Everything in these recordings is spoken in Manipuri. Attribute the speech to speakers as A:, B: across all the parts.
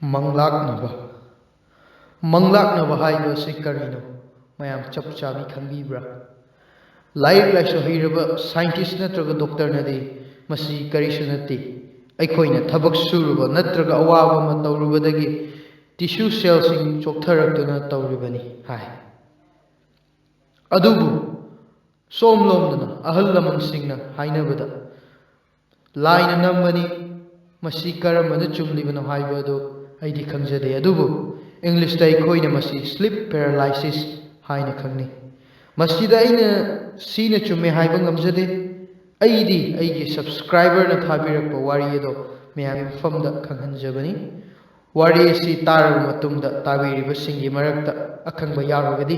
A: ꯃꯪꯂꯥꯛꯅꯕ ꯃꯪꯂꯥꯛꯅꯕ ꯍꯥꯏꯕꯁꯤ ꯀꯔꯤꯅꯣ? ꯃꯌꯥꯝ ꯆꯞ ꯆꯥꯕꯤ ꯈꯪꯕꯤꯕ꯭ꯔꯥ? ꯂꯥꯏꯔꯤꯛ ꯂꯥꯏꯁꯨ ꯍꯩꯔꯕ ꯁꯥꯏꯟꯇꯤꯁ ꯅꯠꯇ꯭ꯔꯒ ꯗꯣꯛꯇꯔꯅꯗꯤ ꯃꯁꯤ ꯀꯔꯤꯁꯨ ꯅꯠꯇꯦ, ꯑꯩꯈꯣꯏꯅ ꯊꯕꯛ ꯁꯨꯔꯨꯕ ꯅꯠꯇ꯭ꯔꯒ ꯑꯋꯥꯕ ꯑꯃ ꯇꯧꯔꯨꯕꯗꯒꯤ ꯇꯤꯁꯨ ꯁꯦꯜꯁꯤꯡ ꯆꯣꯛꯊꯔꯛꯇꯨꯅ ꯇꯧꯔꯤꯕꯅꯤ ꯍꯥꯏ꯫ ꯑꯗꯨꯕꯨ ꯁꯣꯝꯂꯣꯝꯗꯅ ꯑꯍꯜ ꯂꯃꯟꯁꯤꯡꯅ ꯍꯥꯏꯅꯕꯗ ꯂꯥꯏꯅ ꯅꯝꯕꯅꯤ, ꯃꯁꯤ ꯀꯔꯝꯕꯅ ꯆꯨꯝꯂꯤꯕꯅꯣ ꯍꯥꯏꯕꯗꯨ ꯑꯩꯗꯤ ꯈꯪꯖꯗꯦ꯫ ꯑꯗꯨꯕꯨ ꯏꯪꯂꯤꯁꯇ ꯑꯩꯈꯣꯏꯅ ꯃꯁꯤ ꯁ꯭ꯂꯤꯞ ꯄꯦꯔꯥꯂꯥꯏꯁꯤꯁ ꯍꯥꯏꯅ ꯈꯪꯅꯩ꯫ ꯃꯁꯤꯗ ꯑꯩꯅ ꯁꯤꯅ ꯆꯨꯝꯃꯦ ꯍꯥꯏꯕ ꯉꯝꯖꯗꯦ꯫ ꯑꯩꯗꯤ ꯑꯩꯒꯤ ꯁꯕꯁꯀ꯭ꯔꯥꯏꯕꯔꯅ ꯊꯥꯕꯤꯔꯛꯄ ꯋꯥꯔꯤ ꯑꯗꯣ ꯃꯌꯥꯝꯒꯤ ꯃꯐꯝꯗ ꯈꯪꯍꯟꯖꯕꯅꯤ꯫ ꯋꯥꯔꯤ ꯑꯁꯤ ꯇꯥꯔꯕ ꯃꯇꯨꯡꯗ ꯇꯥꯕꯤꯔꯤꯕꯁꯤꯡꯒꯤ ꯃꯔꯛꯇ ꯑꯈꯪꯕ ꯌꯥꯎꯔꯒꯗꯤ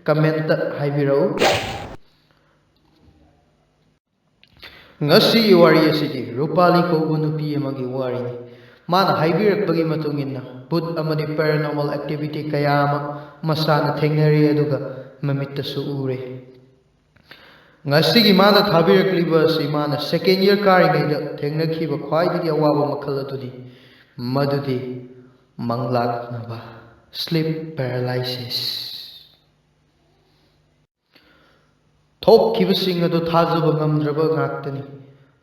A: ꯀꯃꯦꯟꯇ ꯍꯥꯏꯕꯤꯔꯛꯎ꯫ ꯉꯁꯤꯒꯤ ꯋꯥꯔꯤ ꯑꯁꯤꯗꯤ ꯔꯨꯄꯥꯂꯤ ꯀꯧꯕ ꯅꯨꯄꯤ ꯑꯃꯒꯤ ꯋꯥꯔꯤꯅꯤ꯫ ꯃꯥꯅ ꯍꯥꯏꯕꯤꯔꯛꯄꯒꯤ ꯃꯇꯨꯡ ꯏꯟꯅ ꯚꯨꯠ ꯑꯃꯗꯤ ꯄꯦꯔꯥꯅꯣꯔꯃꯦꯜ ꯑꯦꯛꯇꯤꯚꯤꯇꯤ ꯀꯌꯥ ꯑꯃ ꯃꯁꯥꯅ ꯊꯦꯡꯅꯔꯦ, ꯑꯗꯨꯒ ꯃꯃꯤꯠꯇꯁꯨ ꯎꯔꯦ꯫ ꯉꯁꯤꯒꯤ ꯃꯥꯅ ꯊꯥꯕꯤꯔꯛꯂꯤꯕ ꯑꯁꯤ ꯃꯥꯅ ꯁꯦꯀꯦꯟ ꯏꯌꯔ ꯀꯥꯔꯤꯉꯩꯗ ꯊꯦꯡꯅꯈꯤꯕ ꯈ꯭ꯋꯥꯏꯗꯒꯤ ꯑꯋꯥꯕ ꯃꯈꯜ ꯑꯗꯨꯅꯤ, ꯃꯗꯨꯗꯤ ꯃꯪꯂꯥꯛꯅꯕ, ꯁ꯭ꯂꯤꯞ ꯄꯦꯔꯥꯂꯥꯏꯁꯤꯁ꯫ ꯊꯣꯛꯈꯤꯕꯁꯤꯡ ꯑꯗꯨ ꯊꯥꯖꯕ ꯉꯝꯗ꯭ꯔꯕ ꯉꯥꯛꯇꯅꯤ꯫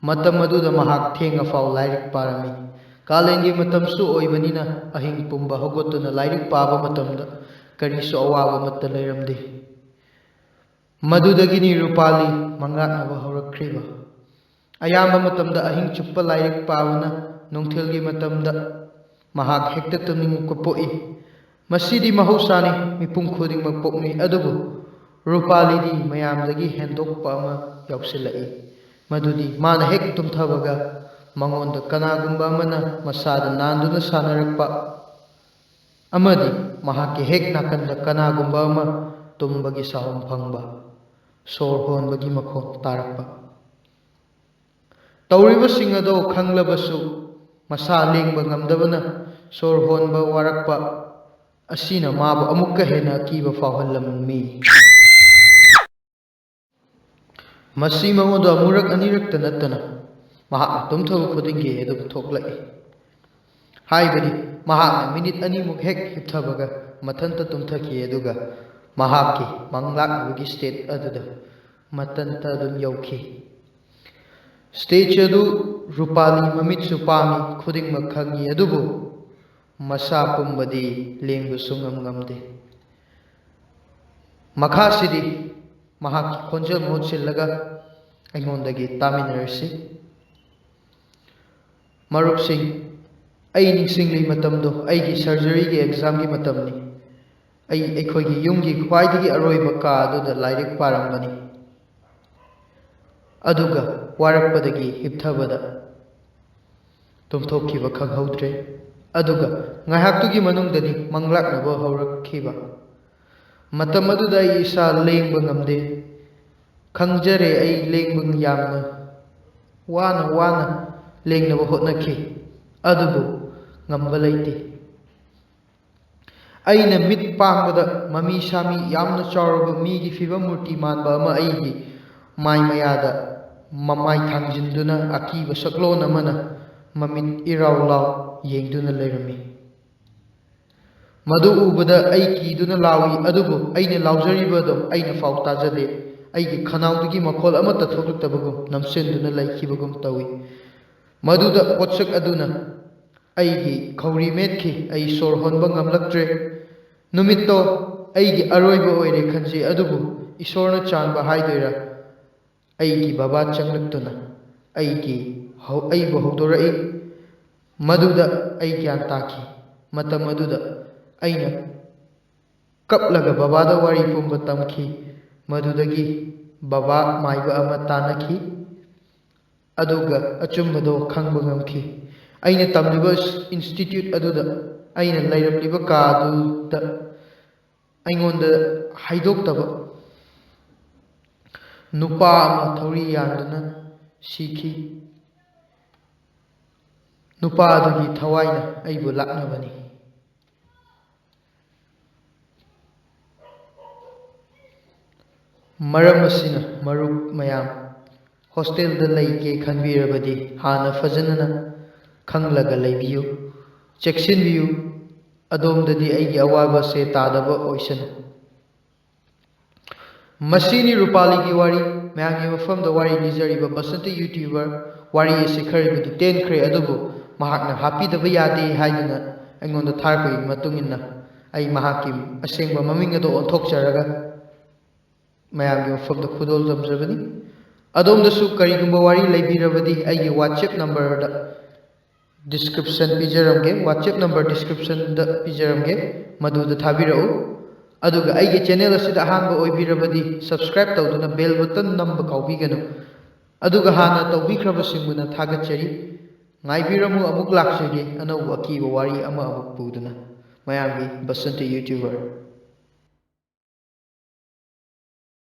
A: ꯃꯇꯝ ꯑꯗꯨꯗ ꯃꯍꯥꯛ ꯊꯦꯡꯅꯐꯥꯎ ꯂꯥꯏꯔꯤꯛ ꯄꯥꯔꯝꯃꯤ꯫ ꯀꯥꯂꯦꯟꯒꯤ ꯃꯇꯝꯁꯨ ꯑꯣꯏꯕꯅꯤꯅ ꯑꯍꯤꯡ ꯄꯨꯝꯕ ꯍꯧꯒꯠꯇꯨꯅ ꯂꯥꯏꯔꯤꯛ ꯄꯥꯕ ꯃꯇꯝꯗ ꯀꯔꯤꯁꯨ ꯑꯋꯥꯕ ꯑꯃꯠꯇ ꯂꯩꯔꯝꯗꯦ꯫ ꯃꯗꯨꯗꯒꯤꯅꯤ ꯔꯨꯄꯥꯂꯤ ꯃꯪꯂꯥꯛꯅꯕ ꯍꯧꯔꯛꯈ꯭ꯔꯤꯕ꯫ ꯑꯌꯥꯝꯕ ꯃꯇꯝꯗ ꯑꯍꯤꯡ ꯆꯨꯞꯄ ꯂꯥꯏꯔꯤꯛ ꯄꯥꯕꯅ ꯅꯨꯡꯊꯤꯜꯒꯤ ꯃꯇꯝꯗ ꯃꯍꯥꯛ ꯍꯦꯛꯇ ꯇꯨꯝꯅꯤꯡꯕ ꯄꯣꯛꯏ꯫ ꯃꯁꯤꯗꯤ ꯃꯍꯧꯁꯥꯅꯤ, ꯃꯤꯄꯨꯝ ꯈꯨꯗꯤꯡꯃꯛ ꯄꯣꯛꯅꯩ꯫ ꯑꯗꯨꯕꯨ ꯔꯨꯄꯥꯂꯤꯗꯤ ꯃꯌꯥꯝꯗꯒꯤ ꯍꯦꯟꯗꯣꯛꯄ ꯑꯃ ꯌꯥꯎꯁꯤꯜꯂꯛꯏ, ꯃꯗꯨꯗꯤ ꯃꯥꯅ ꯍꯦꯛ ꯇꯨꯝꯊꯕꯒ ꯃꯉꯣꯟꯗ ꯀꯅꯥꯒꯨꯝꯕ ꯑꯃꯅ ꯃꯁꯥꯗ ꯅꯥꯟꯗꯨꯅ ꯁꯥꯟꯅꯔꯛꯄ, ꯑꯃꯗꯤ ꯃꯍꯥꯛꯀꯤ ꯍꯦꯛ ꯅꯥꯀꯟꯗ ꯀꯅꯥꯒꯨꯝꯕ ꯑꯃ ꯇꯨꯝꯕꯒꯤ ꯁꯥꯎꯝ ꯐꯪꯕ, ꯁꯣꯔ ꯍꯣꯟꯕꯒꯤ ꯃꯈꯣꯟ ꯇꯥꯔꯛꯄ꯫ ꯇꯧꯔꯤꯕꯁꯤꯡ ꯑꯗꯣ ꯈꯪꯂꯕꯁꯨ ꯃꯁꯥ ꯂꯦꯡꯕ ꯉꯝꯗꯕꯅ ꯁꯣꯔ ꯍꯣꯟꯕ ꯋꯥꯔꯛꯄ ꯑꯁꯤꯅ ꯃꯥꯕꯨ ꯑꯃꯨꯛꯀ ꯍꯦꯟꯅ ꯑꯀꯤꯕ ꯐꯥꯎꯍꯜꯂꯝꯃꯤ꯫ ꯃꯁꯤ ꯃꯉꯣꯟꯗ ꯑꯃꯨꯔꯛ ꯑꯅꯤꯔꯛꯇ ꯅꯠꯇꯅ ꯃꯍꯥꯛꯅ ꯇꯨꯝꯊꯕ ꯈꯨꯗꯤꯡꯒꯤ ꯑꯗꯨꯝ ꯊꯣꯛꯂꯛꯏ꯫ ꯍꯥꯏꯕꯗꯤ ꯃꯍꯥꯛꯅ ꯃꯤꯅꯤꯠ ꯑꯅꯤꯃꯨꯛ ꯍꯦꯛ ꯍꯤꯞꯊꯕꯒ ꯃꯊꯟꯇ ꯇꯨꯝꯊꯈꯤ, ꯑꯗꯨꯒ ꯃꯍꯥꯛꯀꯤ ꯃꯪꯂꯥꯛꯅꯕꯒꯤ ꯁ꯭ꯇꯦꯠ ꯑꯗꯨꯗ ꯃꯊꯟꯇ ꯑꯗꯨꯝ ꯌꯧꯈꯤ꯫ ꯁ꯭ꯇꯦꯖ ꯑꯗꯨ ꯔꯨꯄꯥꯂꯤ ꯃꯃꯤꯠꯁꯨ ꯄꯥꯡꯏ, ꯈꯨꯗꯤꯡꯃꯛ ꯈꯪꯏ, ꯑꯗꯨꯕꯨ ꯃꯁꯥ ꯄꯨꯝꯕꯗꯤ ꯂꯦꯡꯕꯁꯨ ꯉꯝꯗꯦ꯫ ꯃꯈꯥꯁꯤꯗꯤ ꯃꯍꯥꯛꯀꯤ ꯈꯣꯟꯖꯦꯜ ꯃꯍꯨꯠ ꯁꯤꯜꯂꯒ ꯑꯩꯉꯣꯟꯗꯒꯤ ꯇꯥꯃꯤꯟꯅꯔꯁꯤ꯫ ꯃꯔꯨꯞꯁꯤꯡ, ꯑꯩ ꯅꯤꯡꯁꯤꯡꯂꯤ ꯃꯇꯝꯗꯣ ꯑꯩꯒꯤ ꯁꯔꯖꯔꯤꯒꯤ ꯑꯦꯛꯖꯥꯝꯒꯤ ꯃꯇꯝꯅꯤ꯫ ꯑꯩꯈꯣꯏꯒꯤ ꯌꯨꯝꯒꯤ ꯈ꯭ꯋꯥꯏꯗꯒꯤ ꯑꯔꯣꯏꯕ ꯀꯥ ꯑꯗꯨꯗ ꯂꯥꯏꯔꯤꯛ ꯄꯥꯔꯝꯕꯅꯤ, ꯑꯗꯨꯒ ꯋꯥꯔꯛꯄꯗꯒꯤ ꯍꯤꯞꯊꯕꯗ ꯇꯨꯝꯊꯣꯛꯈꯤꯕ ꯈꯪꯍꯧꯗ꯭ꯔꯦ꯫ ꯑꯗꯨꯒ ꯉꯥꯏꯍꯥꯛꯇꯨꯒꯤ ꯃꯅꯨꯡꯗꯗꯤ ꯃꯪꯂꯥꯛꯅꯕ ꯍꯧꯔꯛꯈꯤꯕ꯫ ꯃꯇꯝ ꯑꯗꯨꯗ ꯑꯩ ꯏꯁꯥ ꯂꯦꯡꯕ ꯉꯝꯗꯦ꯫ ꯈꯪꯖꯔꯦ, ꯑꯩ ꯂꯦꯡꯕ ꯌꯥꯝꯅ ꯋꯥꯅ ꯂꯦꯡꯅꯕ ꯍꯣꯠꯅꯈꯤ, ꯑꯗꯨꯕꯨ ꯉꯝꯕ ꯂꯩꯇꯦ꯫ ꯑꯩꯅ ꯃꯤꯠ ꯄꯥꯡꯕꯗ ꯃꯃꯤ ꯁꯥꯃꯤ ꯌꯥꯝꯅ ꯆꯥꯎꯔꯕ ꯃꯤꯒꯤ ꯐꯤꯚꯝ ꯃꯨꯔꯇꯤ ꯃꯥꯟꯕ ꯑꯃ ꯑꯩꯒꯤ ꯃꯥꯏ ꯃꯌꯥꯗ ꯃꯃꯥꯏ ꯊꯥꯡꯖꯤꯟꯗꯨꯅ ꯑꯀꯤꯕ ꯁꯛꯂꯣꯟ ꯑꯃꯅ ꯃꯃꯤꯠ ꯏꯔꯥꯎ ꯂꯥꯎ ꯌꯦꯡꯗꯨꯅ ꯂꯩꯔꯝꯃꯤ꯫ ꯃꯗꯨ ꯎꯕꯗ ꯑꯩ ꯀꯤꯗꯨꯅ ꯂꯥꯎꯏ, ꯑꯗꯨꯕꯨ ꯑꯩꯅ ꯂꯥꯎꯖꯔꯤꯕꯗꯣ ꯑꯩꯅ ꯐꯥꯎ ꯇꯥꯖꯗꯦ꯫ ꯑꯩꯒꯤ ꯈꯅꯥꯎꯗꯒꯤ ꯃꯈꯣꯜ ꯑꯃꯠꯇ ꯊꯣꯛꯂꯛꯇꯕꯒꯨം ꯅꯝꯁꯤꯟꯗꯨꯅ ꯂꯩꯈꯤꯕꯒꯨꯝ ꯇꯧꯏ꯫ ꯃꯗꯨꯗ ꯄꯣꯠꯁꯛ ꯑꯗꯨꯅ ꯑꯩꯒꯤ ꯈꯧꯔꯤ ꯃꯦꯠꯈꯤ꯫ ꯑꯩ ꯁꯣꯔ ꯍꯣꯟꯕ ꯉꯝꯂꯛꯇ꯭ꯔꯦ꯫ ꯅꯨꯃꯤꯠꯇꯣ ꯑꯩꯒꯤ ꯑꯔꯣꯏꯕ ꯑꯣꯏꯔꯦ ꯈꯟꯖꯩ, ꯑꯗꯨꯕꯨ ꯏꯁꯣꯔꯅ ꯆꯥꯟꯕ ꯍꯥꯏꯗꯣꯏꯔꯥ, ꯑꯩꯒꯤ ꯕꯕꯥ ꯆꯪꯂꯛꯇꯨꯅ ꯑꯩꯕꯨ ꯍꯧꯗꯣꯔꯛꯏ꯫ ꯃꯗꯨꯗ ꯑꯩ ꯒ꯭ꯌꯥꯟ ꯇꯥꯈꯤ꯫ ꯃꯇꯝ ꯑꯗꯨꯗ ꯑꯩꯅ ꯀꯞꯂꯒ ꯕꯕꯥꯗ ꯋꯥꯔꯤ ꯄꯨꯝꯕ ꯇꯝꯈꯤ꯫ ꯃꯗꯨꯗꯒꯤ ꯕꯕꯥ ꯃꯥꯏꯕ ꯑꯃ ꯇꯥꯟꯅꯈꯤ, ꯑꯗꯨꯒ ꯑꯆꯨꯝꯕꯗꯣ ꯈꯪꯕ ꯉꯝꯈꯤ꯫ ꯑꯩꯅ ꯇꯝꯂꯤꯕ ꯏꯟꯁꯇꯤꯇ꯭ꯌꯨꯠ ꯑꯗꯨꯗ, ꯑꯩꯅ ꯂꯩꯔꯝꯂꯤꯕ ꯀꯥ ꯑꯗꯨꯗ ꯑꯩꯉꯣꯟꯗ ꯍꯥꯏꯗꯣꯛꯇꯕ ꯅꯨꯄꯥ ꯑꯃ ꯊꯧꯔꯤ ꯌꯥꯟꯗꯨꯅ ꯁꯤꯈꯤ꯫ ꯅꯨꯄꯥ ꯑꯗꯨꯒꯤ ꯊꯋꯥꯏꯅ ꯑꯩꯕꯨ ꯂꯥꯛꯅꯕꯅꯤ꯫ ꯃꯔꯝ ꯑꯁꯤꯅ ꯃꯔꯨꯞ ꯃꯌꯥꯝ, ꯍꯣꯁꯇꯦꯜꯗ ꯂꯩꯒꯦ ꯈꯟꯕꯤꯔꯕꯗꯤ ꯍꯥꯟꯅ ꯐꯖꯅ ꯈꯪꯂꯒ ꯂꯩꯕꯤꯌꯨ꯫ ꯆꯦꯛꯁꯤꯟꯕꯤꯌꯨ ꯑꯗꯣꯝꯗꯗꯤ ꯑꯩꯒꯤ ꯑꯋꯥꯕꯁꯦ ꯇꯥꯗꯕ ꯑꯣꯏꯁꯅꯨ ꯃꯁꯤꯅꯤ ꯔꯨꯄꯥꯂꯤꯒꯤ ꯋꯥꯔꯤ ꯃꯌꯥꯝꯒꯤ ꯃꯐꯝꯗ ꯋꯥꯔꯤ ꯂꯤꯖꯔꯤꯕ ꯕꯁꯟꯇ ꯌꯨꯇ꯭ꯌꯨꯕꯔ ꯋꯥꯔꯤ ꯑꯁꯤ ꯈꯔꯕꯨꯗꯤ ꯇꯦꯟꯈ꯭ꯔꯦ ꯑꯗꯨꯕꯨ ꯃꯍꯥꯛꯅ ꯍꯥꯞꯄꯤꯗꯕ ꯌꯥꯗꯦ ꯍꯥꯏꯗꯨꯅ ꯑꯩꯉꯣꯟꯗ ꯊꯥꯔꯛꯄꯒꯤ ꯃꯇꯨꯡ ꯏꯟꯅ ꯑꯩ ꯃꯍꯥꯛꯀꯤ ꯑꯁꯦꯡꯕ ꯃꯃꯤꯡ ꯑꯗꯨ ꯑꯣꯟꯊꯣꯛꯆꯔꯒ ꯃꯌꯥꯝꯒꯤ ꯃꯐꯝꯗ ꯈꯨꯗꯣꯜ ꯇꯝꯖꯕꯅꯤ ꯑꯗꯣꯝꯗꯁꯨ ꯀꯔꯤꯒꯨꯝꯕ ꯋꯥꯔꯤ ꯂꯩꯕꯤꯔꯕꯗꯤ ꯑꯩꯒꯤ ꯋꯥꯆꯦꯞ ꯅꯝꯕꯔꯗ ꯗꯤꯁꯀ꯭ꯔꯤꯞꯁꯟ ꯄꯤꯖꯔꯝꯒꯦ ꯋꯥꯆꯦꯞ ꯅꯝꯕꯔ ꯗꯤꯁꯀ꯭ꯔꯤꯞꯁꯟꯗ ꯄꯤꯖꯔꯝꯒꯦ ꯃꯗꯨꯗ ꯊꯥꯕꯤꯔꯛꯎ ꯑꯗꯨꯒ ꯑꯩꯒꯤ ꯆꯦꯅꯦꯜ ꯑꯁꯤꯗ ꯑꯍꯥꯟꯕ ꯑꯣꯏꯕꯤꯔꯕꯗꯤ ꯁꯕꯁꯀ꯭ꯔꯥꯏꯕ ꯇꯧꯗꯨꯅ ꯕꯦꯜ ꯕꯇꯟ ꯅꯝꯕ ꯀꯥꯎꯕꯤꯒꯅꯨ ꯑꯗꯨꯒ ꯍꯥꯟꯅ ꯇꯧꯕꯤꯈ꯭ꯔꯕꯁꯤꯡꯕꯨꯅ ꯊꯥꯒꯠꯆꯔꯤ ꯉꯥꯏꯕꯤꯔꯝꯃꯨ ꯑꯃꯨꯛ ꯂꯥꯛꯆꯒꯦ ꯑꯅꯧꯕ ꯑꯀꯤꯕ ꯋꯥꯔꯤ ꯑꯃ ꯑꯃꯨꯛ ꯄꯨꯗꯨꯅ ꯃꯌꯥꯝꯒꯤ ꯕꯁꯟꯇ ꯌꯨꯇ꯭ꯌꯨꯕꯔ